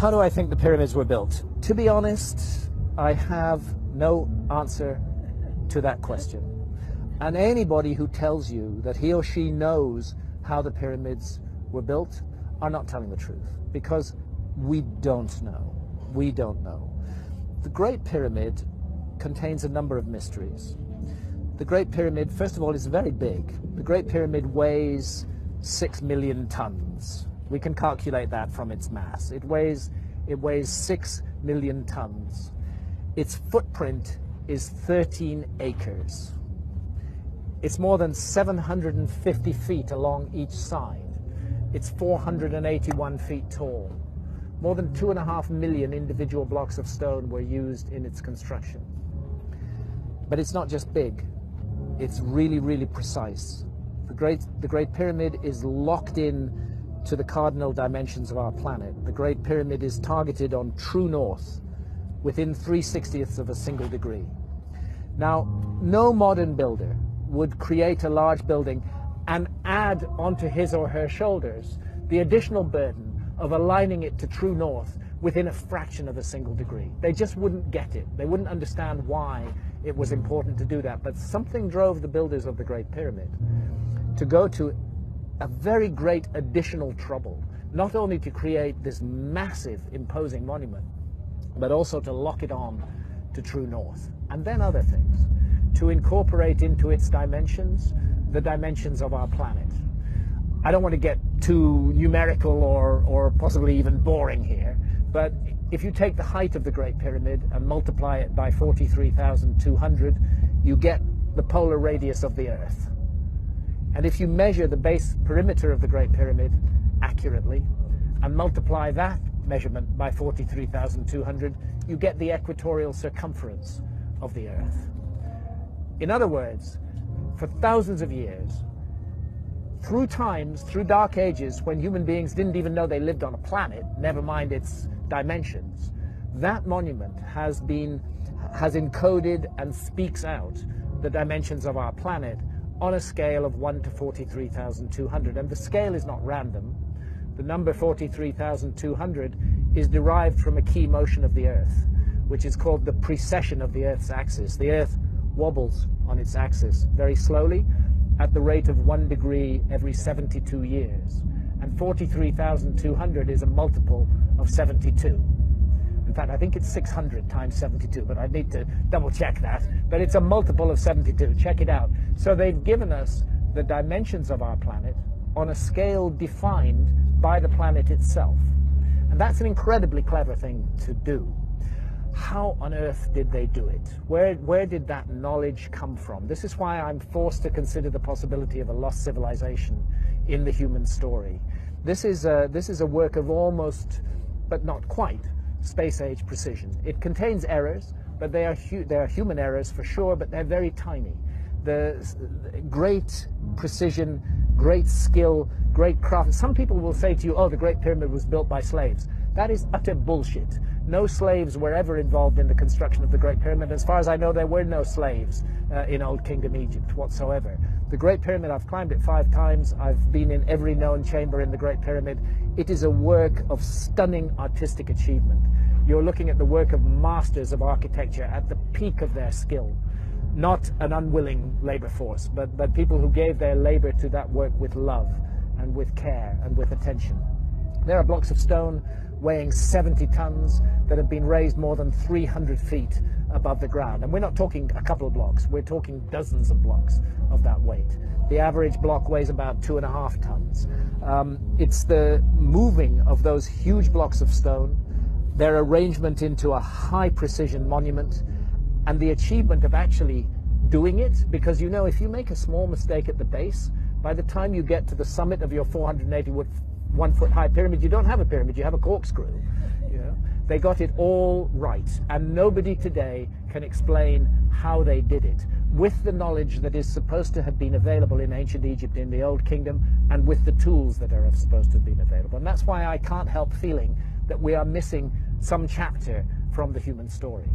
How do I think the pyramids were built? To be honest, I have no answer to that question. And anybody who tells you that he or she knows how the pyramids were built are not telling the truth, because we don't know. We don't know. The Great Pyramid contains a number of mysteries. The Great Pyramid, first of all, is very big. The Great Pyramid weighs 6 million tons. We can calculate that from its mass. It weighs 6 million tons. Its footprint is 13 acres. It's more than 750 feet along each side. It's 481 feet tall. More than 2.5 million individual blocks of stone were used in its construction. But it's not just big, it's really, really precise. The Great Pyramid is locked in to the cardinal dimensions of our planet. The Great Pyramid is targeted on true north within 3/60ths of a single degree. Now, no modern builder would create a large building and add onto his or her shoulders the additional burden of aligning it to true north within a fraction of a single degree. They just wouldn't get it. They wouldn't understand why it was important to do that. But something drove the builders of the Great Pyramid to go to a very great additional trouble, not only to create this massive, imposing monument, but also to lock it on to true north. And then other things, to incorporate into its dimensions the dimensions of our planet. I don't want to get too numerical or possibly even boring here, but if you take the height of the Great Pyramid and multiply it by 43,200, you get the polar radius of the Earth. And if you measure the base perimeter of the Great Pyramid accurately and multiply that measurement by 43,200, you get the equatorial circumference of the Earth. In other words, for thousands of years, through times, through dark ages, when human beings didn't even know they lived on a planet, never mind its dimensions, that monument has encoded and speaks out the dimensions of our planet on a scale of 1 to 43,200. And the scale is not random. The number 43,200 is derived from a key motion of the Earth, which is called the precession of the Earth's axis. The Earth wobbles on its axis very slowly at the rate of 1 degree every 72 years. And 43,200 is a multiple of 72. In fact, I think it's 600 times 72, but I need to double check that. But it's a multiple of 72. Check it out. So they've given us the dimensions of our planet on a scale defined by the planet itself. And that's an incredibly clever thing to do. How on earth did they do it? Where did that knowledge come from? This is why I'm forced to consider the possibility of a lost civilization in the human story. This is a work of almost, but not quite, space-age precision. It contains errors, but they are human errors for sure, but they're very tiny. The great precision, great skill, great craft. Some people will say to you, oh, the Great Pyramid was built by slaves. That is utter bullshit. No slaves were ever involved in the construction of the Great Pyramid. As far as I know, there were no slaves in Old Kingdom Egypt whatsoever. The Great Pyramid, I've climbed it 5 times. I've been in every known chamber in the Great Pyramid. It is a work of stunning artistic achievement. You're looking at the work of masters of architecture at the peak of their skill. Not an unwilling labor force, but people who gave their labor to that work with love and with care and with attention. There are blocks of stone weighing 70 tons that have been raised more than 300 feet above the ground. And we're not talking a couple of blocks, we're talking dozens of blocks of that weight. The average block weighs about 2.5 tons. It's the moving of those huge blocks of stone, their arrangement into a high precision monument, and the achievement of actually doing it, because you know, if you make a small mistake at the base, by the time you get to the summit of your 481-foot high pyramid, you don't have a pyramid, you have a corkscrew. You know? They got it all right, and nobody today can explain how they did it, with the knowledge that is supposed to have been available in ancient Egypt, in the Old Kingdom, and with the tools that are supposed to have been available. And that's why I can't help feeling that we are missing some chapter from the human story.